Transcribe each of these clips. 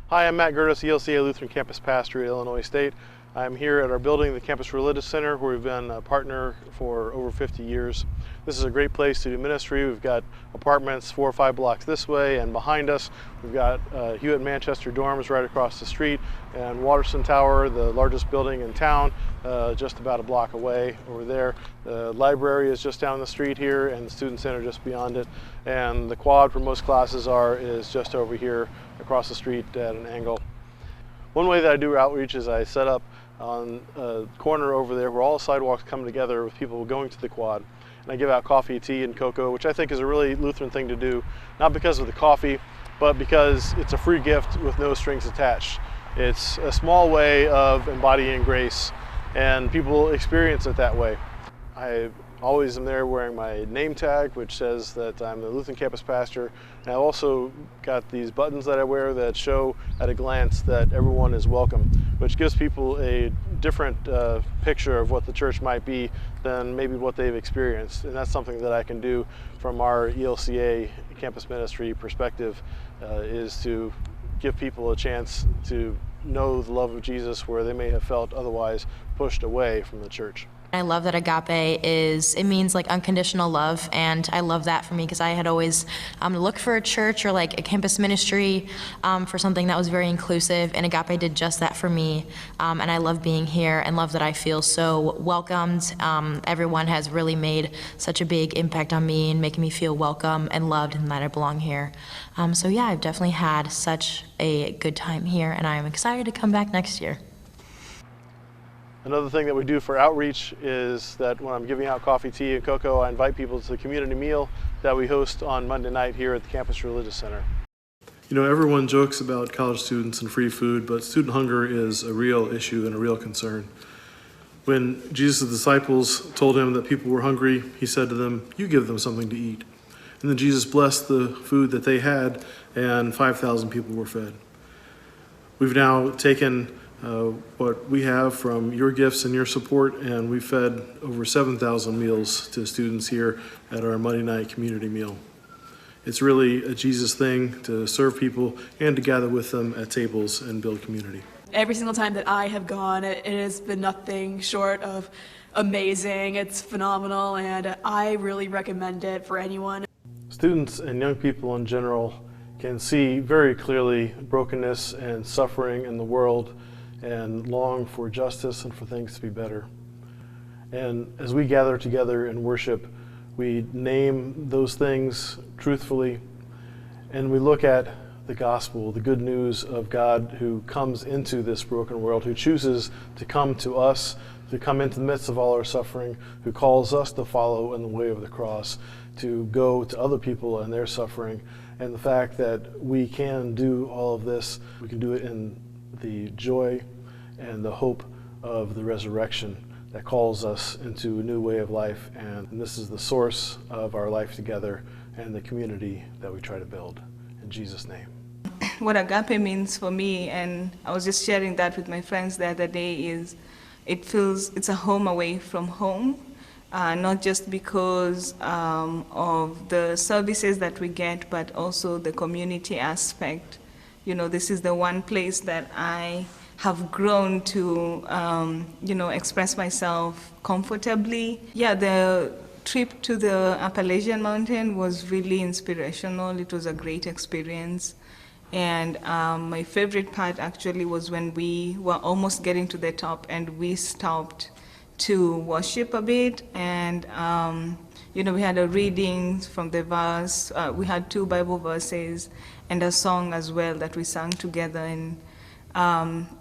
Hi, I'm Matt Gertis, ELCA Lutheran Campus Pastor at Illinois State. I'm here at our building, the Campus Religious Center, where we've been a partner for over 50 years. This is a great place to do ministry. We've got apartments 4 or 5 blocks this way, and behind us we've got Hewitt Manchester dorms right across the street, and Waterston Tower, the largest building in town, just about a block away over there. The library is just down the street here, and the student center just beyond it. And the quad where most classes is just over here across the street at an angle. One way that I do outreach is I set up on a corner over there where all the sidewalks come together with people going to the quad. And I give out coffee, tea, and cocoa, which I think is a really Lutheran thing to do, not because of the coffee, but because it's a free gift with no strings attached. It's a small way of embodying grace, and people experience it that way. I always am there wearing my name tag, which says that I'm the Lutheran campus pastor. And I've also got these buttons that I wear that show at a glance that everyone is welcome, which gives people a different picture of what the church might be than maybe what they've experienced. And that's something that I can do from our ELCA campus ministry perspective, is to give people a chance to know the love of Jesus where they may have felt otherwise pushed away from the church. I love that agape it means like unconditional love, and I love that for me because I had always looked for a church or like a campus ministry for something that was very inclusive, and agape did just that for me, and I love being here and love that I feel so welcomed. Everyone has really made such a big impact on me and making me feel welcome and loved and that I belong here. So yeah, I've definitely had such a good time here, and I'm excited to come back next year. Another thing that we do for outreach is that when I'm giving out coffee, tea, and cocoa, I invite people to the community meal that we host on Monday night here at the Campus Religious Center. You know, everyone jokes about college students and free food, but student hunger is a real issue and a real concern. When Jesus' disciples told him that people were hungry, he said to them, "You give them something to eat." And then Jesus blessed the food that they had, and 5,000 people were fed. We've now taken what we have from your gifts and your support, and we fed over 7,000 meals to students here at our Monday night community meal. It's really a Jesus thing to serve people and to gather with them at tables and build community. Every single time that I have gone, it has been nothing short of amazing. It's phenomenal, and I really recommend it for anyone. Students and young people in general can see very clearly brokenness and suffering in the world and long for justice and for things to be better. And as we gather together in worship, we name those things truthfully, and we look at the gospel, the good news of God who comes into this broken world, who chooses to come to us, to come into the midst of all our suffering, who calls us to follow in the way of the cross, to go to other people and their suffering. And the fact that we can do all of this, we can do it in the joy and the hope of the resurrection that calls us into a new way of life. And this is the source of our life together and the community that we try to build. In Jesus' name. What agape means for me, and I was just sharing that with my friends the other day, is it's a home away from home. Not just because of the services that we get, but also the community aspect. You know, this is the one place that I have grown to, express myself comfortably. Yeah, the trip to the Appalachian Mountain was really inspirational. It was a great experience. And my favorite part actually was when we were almost getting to the top and we stopped to worship a bit, and we had a reading from the verse. We had 2 Bible verses and a song as well that we sang together, and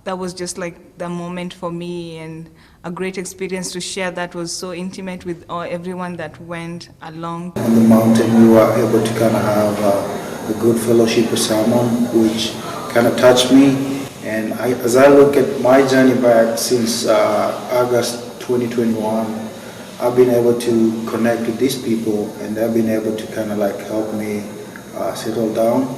that was just like the moment for me, and a great experience to share that was so intimate with everyone that went along. On the mountain, we were able to kind of have a good fellowship with someone, which kind of touched me. And as I look at my journey back since August 2021, I've been able to connect with these people, and they've been able to kind of like help me settle down.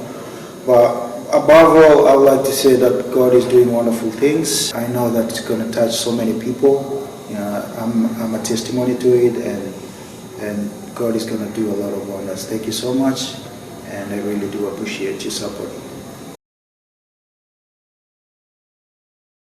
But above all, I would like to say that God is doing wonderful things. I know that it's going to touch so many people. I'm a testimony to it, and God is going to do a lot of wonders. Thank you so much, and I really do appreciate your support.